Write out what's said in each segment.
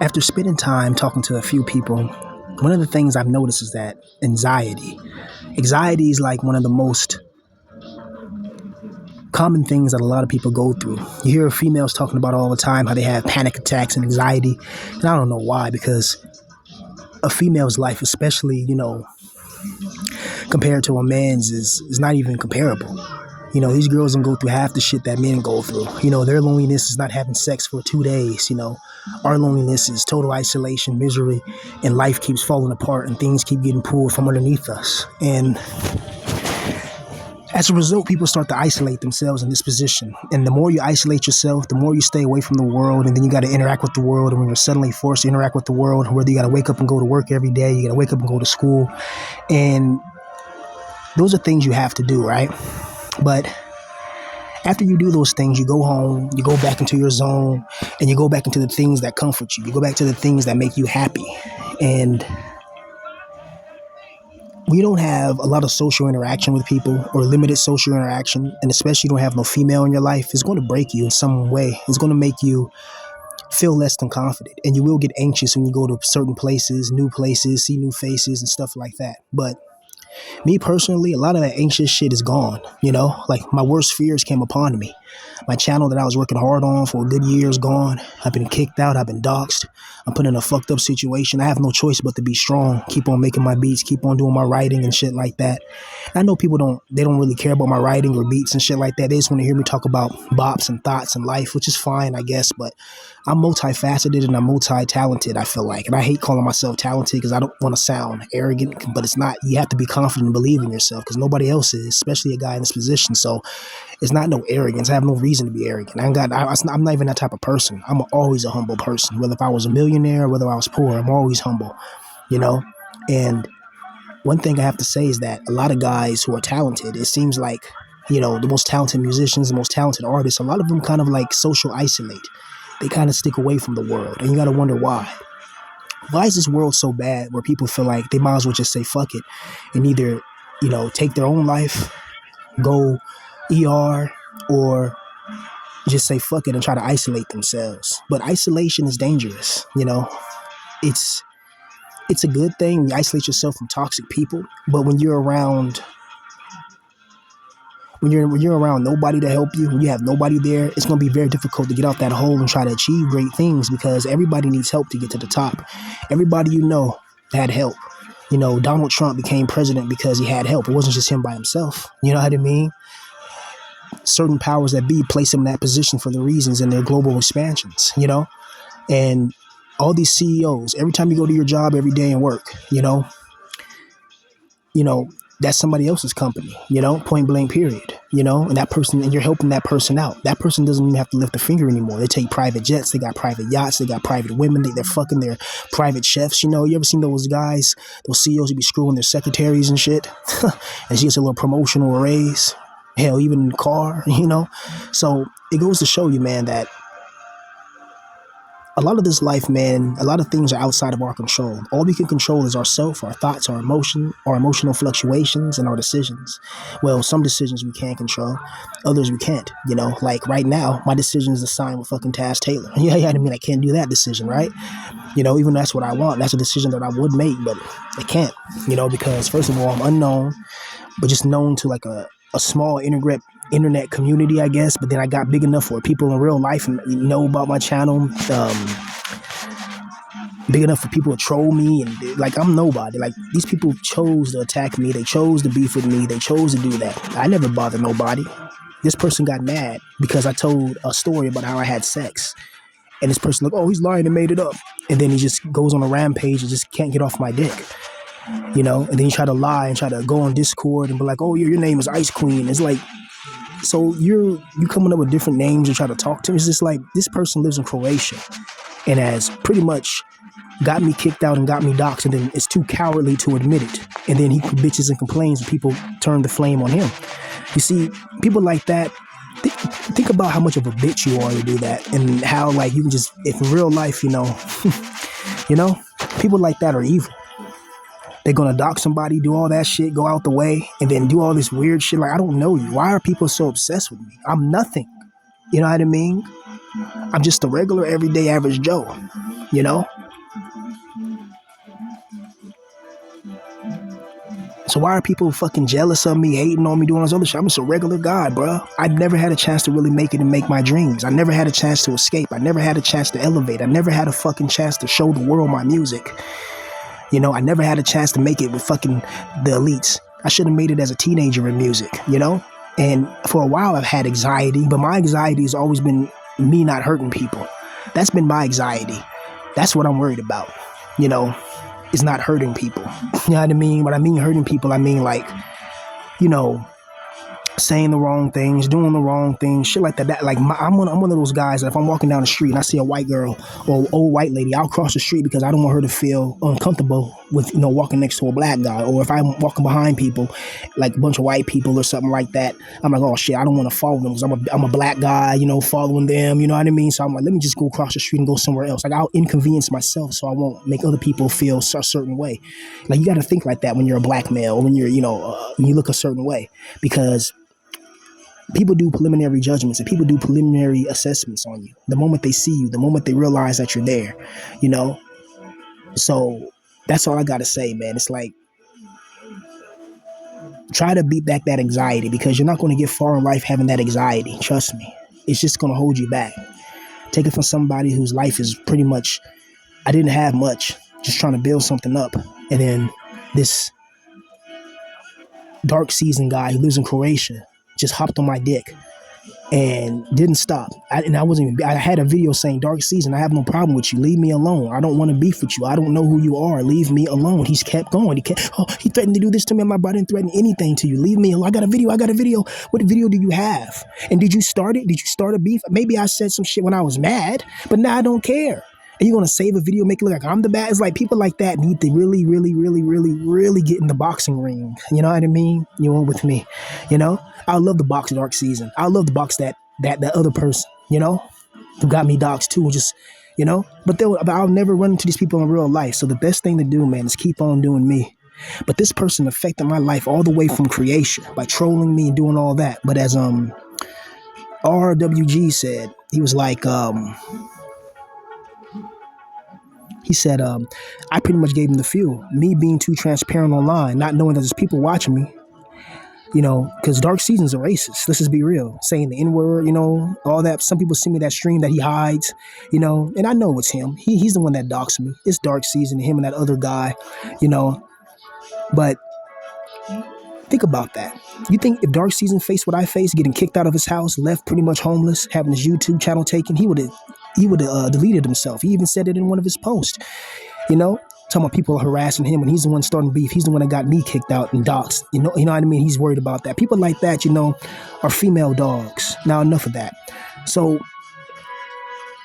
After spending time talking to a few people, one of the things I've noticed is that anxiety is like one of the most common things that a lot of people go through. You hear females talking about all the time how they have panic attacks and anxiety. And I don't know why, because a female's life, especially, compared to a man's, is not even comparable. These girls don't go through half the shit that men go through. Their loneliness is not having sex for 2 days. Our loneliness is total isolation, misery, and life keeps falling apart and things keep getting pulled from underneath us. And as a result, people start to isolate themselves in this position. And the more you isolate yourself, the more you stay away from the world, and then you got to interact with the world. And when you're suddenly forced to interact with the world, whether you got to wake up and go to work every day, you got to wake up and go to school. And those are things you have to do, right? But after you do those things, you go home, you go back into your zone, and you go back into the things that comfort you. You go back to the things that make you happy. And we don't have a lot of social interaction with people, or limited social interaction, and especially you don't have no female in your life, it's going to break you in some way. It's going to make you feel less than confident, and you will get anxious when you go to certain places, new places, see new faces and stuff like that. But me personally, a lot of that anxious shit is gone, like my worst fears came upon me. My channel that I was working hard on for a good year is gone. I've been kicked out. I've been doxxed. I'm put in a fucked up situation. I have no choice but to be strong, keep on making my beats, keep on doing my writing and shit like that. I know people don't really care about my writing or beats and shit like that. They just want to hear me talk about bops and thoughts and life, which is fine, I guess. But I'm multifaceted and I'm multi-talented, I feel like. And I hate calling myself talented because I don't want to sound arrogant, but it's not. You have to be confident and believe in yourself because nobody else is, especially a guy in this position. So it's not no arrogance. I have no reason to be arrogant. I'm not even that type of person. I'm always a humble person. Whether if I was a millionaire or whether I was poor, I'm always humble, And one thing I have to say is that a lot of guys who are talented, it seems like, the most talented musicians, the most talented artists, a lot of them kind of like social isolate. They kind of stick away from the world. And you got to wonder why. Why is this world so bad where people feel like they might as well just say fuck it and either, take their own life, go ER, or just say fuck it and try to isolate themselves. But isolation is dangerous. It's a good thing. You isolate yourself from toxic people, but when you're around nobody to help you, when you have nobody there, it's going to be very difficult to get out that hole and try to achieve great things because everybody needs help to get to the top. Everybody had help. Donald Trump became president because he had help. It wasn't just him by himself. You know what I mean? Certain powers that be place him in that position for the reasons in their global expansions, and all these CEOs, every time you go to your job every day and work, that's somebody else's company, point blank period, and that person, and you're helping that person out. That person doesn't even have to lift a finger anymore. They take private jets, they got private yachts, they got private women, they're fucking their private chefs. You ever seen those guys, those CEOs who be screwing their secretaries and shit? And she gets a little promotional raise. Hell, even in the car, So it goes to show you, man, that a lot of this life, man, a lot of things are outside of our control. All we can control is ourself, our thoughts, our emotional fluctuations, and our decisions. Well, some decisions we can control, others we can't. Like right now, my decision is to sign with fucking Taz Taylor. Yeah, I mean, I can't do that decision, right? Even that's what I want. That's a decision that I would make, but I can't, because first of all, I'm unknown, but just known to like a small internet community, I guess. But then I got big enough for people in real life and know about my channel, big enough for people to troll me, and like I'm nobody. Like these people chose to attack me, they chose to beef with me, they chose to do that. I never bothered nobody. This person got mad because I told a story about how I had sex, and this person like, oh, he's lying and made it up, and then he just goes on a rampage and just can't get off my dick. And then you try to lie and try to go on Discord and be like, oh, your name is Ice Queen. It's like, so you coming up with different names and try to talk to me. It's just like, this person lives in Croatia and has pretty much got me kicked out and got me doxxed, and then is too cowardly to admit it. And then he bitches and complains and people turn the flame on him. You see, people like that, think about how much of a bitch you are to do that, and how like you can just, if in real life, people like that are evil. They're going to dox somebody, do all that shit, go out the way, and then do all this weird shit. Like, I don't know you. Why are people so obsessed with me? I'm nothing. You know what I mean? I'm just a regular, everyday, average Joe. you know? So why are people fucking jealous of me, hating on me, doing all this other shit? I'm just a regular guy, bro. I never had a chance to really make it and make my dreams. I never had a chance to escape. I never had a chance to elevate. I never had a fucking chance to show the world my music. You know, I never had a chance to make it with fucking the elites. I should have made it as a teenager in music, you know? And for a while I've had anxiety, but my anxiety has always been me not hurting people. That's been my anxiety. That's what I'm worried about, you know, is not hurting people. You know what I mean? When I mean hurting people, I mean like, you know, saying the wrong things, doing the wrong things, shit like that. Like I'm one of those guys that if I'm walking down the street and I see a white girl or old white lady, I'll cross the street because I don't want her to feel uncomfortable with, you know, walking next to a black guy. Or if I'm walking behind people, like a bunch of white people or something like that, I'm like, oh shit, I don't want to follow them because I'm a black guy, you know, following them, you know what I mean? So I'm like, let me just go across the street and go somewhere else. Like I'll inconvenience myself so I won't make other people feel a certain way. Like you got to think like that when you're a black male, or when you're, you know, when you look a certain way, because people do preliminary judgments and people do preliminary assessments on you the moment they see you, the moment they realize that you're there, you know? So that's all I got to say, man. It's like, try to beat back that anxiety, because you're not going to get far in life having that anxiety. Trust me. It's just going to hold you back. Take it from somebody whose life is pretty much, I didn't have much, just trying to build something up. And then this dark season guy who lives in Croatia just hopped on my dick and didn't stop. I had a video saying, dark season, I have no problem with you. Leave me alone. I don't want to beef with you. I don't know who you are. Leave me alone. He's kept going. He threatened to do this to me. I'm like, but I didn't threaten anything to you. Leave me alone. I got a video. What video do you have? And did you start it? Did you start a beef? Maybe I said some shit when I was mad, but now I don't care. And you're going to save a video, make it look like I'm the bad? It's like people like that need to really, really, really, really, really get in the boxing ring. You know what I mean? You went with me, you know? I love the box dark season. I love the box that other person, you know, who got me dogs too, just, you know, but I'll never run into these people in real life. So the best thing to do, man, is keep on doing me. But this person affected my life all the way from creation by trolling me and doing all that. But as RWG said, he was like, he said, I pretty much gave him the fuel. Me being too transparent online, not knowing that there's people watching me, you know, because Dark Season's a racist. Let's just be real. Saying the N-word, you know, all that. Some people send me that stream that he hides, you know, and I know it's him. He's the one that doxed me. It's Dark Season, him and that other guy, you know. But think about that. You think if Dark Season faced what I faced, getting kicked out of his house, left pretty much homeless, having his YouTube channel taken, he would have deleted himself. He even said it in one of his posts, you know. Talking about people harassing him, and he's the one starting beef. He's the one that got me kicked out and doxxed. You know what I mean? He's worried about that. People like that, you know, are female dogs. Now, enough of that. So,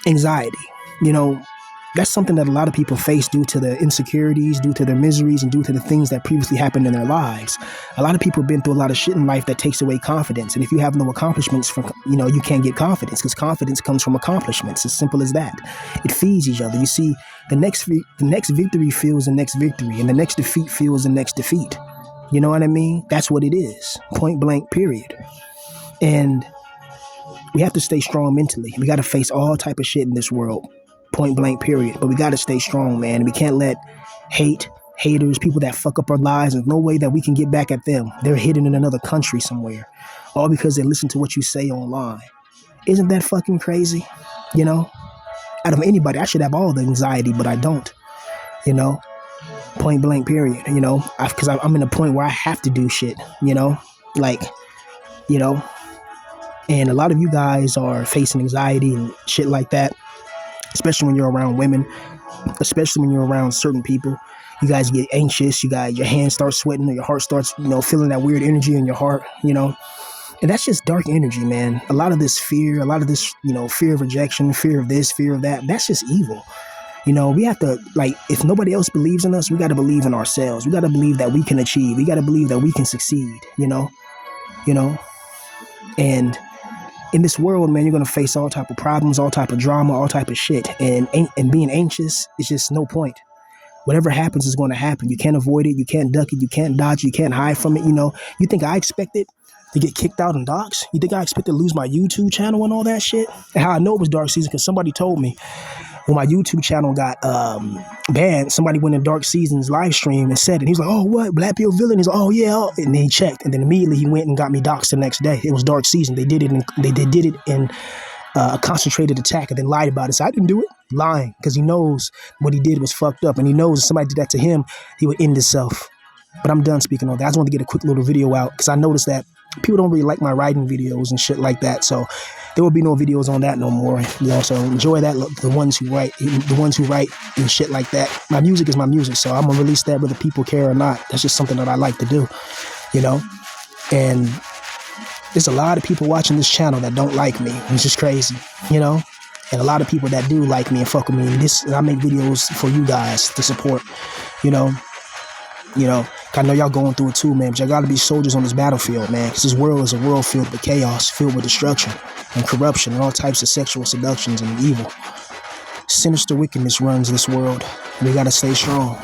anxiety, you know, that's something that a lot of people face due to their insecurities, due to their miseries, and due to the things that previously happened in their lives. A lot of people have been through a lot of shit in life that takes away confidence. And if you have no accomplishments, you know, you can't get confidence, because confidence comes from accomplishments. As simple as that. It feeds each other. You see, the next victory fuels the next victory, and the next defeat fuels the next defeat. You know what I mean? That's what it is. Point blank, period. And we have to stay strong mentally. We got to face all type of shit in this world. Point blank, period. But we got to stay strong, man. We can't let haters, people that fuck up our lives, there's no way that we can get back at them. They're hidden in another country somewhere, all because they listen to what you say online. Isn't that fucking crazy? You know, out of anybody, I should have all the anxiety, but I don't, you know, point blank, period. You know, because I'm in a point where I have to do shit, you know, like, you know, and a lot of you guys are facing anxiety and shit like that, especially when you're around women, especially when you're around certain people. You guys get anxious, your hands start sweating, or your heart starts, you know, feeling that weird energy in your heart, you know. And that's just dark energy, man. A lot of this fear, you know, fear of rejection, fear of this, fear of that, that's just evil. You know, we have to, like, if nobody else believes in us, we got to believe in ourselves. We got to believe that we can achieve. We got to believe that we can succeed, you know. And in this world, man, you're going to face all type of problems, all type of drama, all type of shit. And being anxious is just no point. Whatever happens is going to happen. You can't avoid it. You can't duck it. You can't dodge it. You can't hide from it. You know, you think I expected to get kicked out and doxxed? You think I expected to lose my YouTube channel and all that shit? And how I know it was dark season, because somebody told me When my YouTube channel got banned, somebody went in Dark Season's live stream and said it. He was like, "Oh, what? Black Pill Villain?" He's like, "Oh yeah." Oh. And then he checked, and then immediately he went and got me doxxed the next day. It was Dark Season. They did it in a concentrated attack, and then lied about it. So I didn't do it, lying, because he knows what he did was fucked up, and he knows if somebody did that to him, he would end himself. But I'm done speaking on that. I just wanted to get a quick little video out because I noticed that people don't really like my writing videos and shit like that. So there will be no videos on that no more. You know, so enjoy that. The ones who write and shit like that. My music is my music, so I'm gonna release that whether people care or not. That's just something that I like to do, you know. And there's a lot of people watching this channel that don't like me. It's just crazy, you know. And a lot of people that do like me and fuck with me. And I make videos for you guys to support, you know. I know y'all going through it too, man, but y'all gotta be soldiers on this battlefield, man, because this world is a world filled with chaos, filled with destruction and corruption and all types of sexual seductions and evil. Sinister wickedness runs this world, and we gotta stay strong.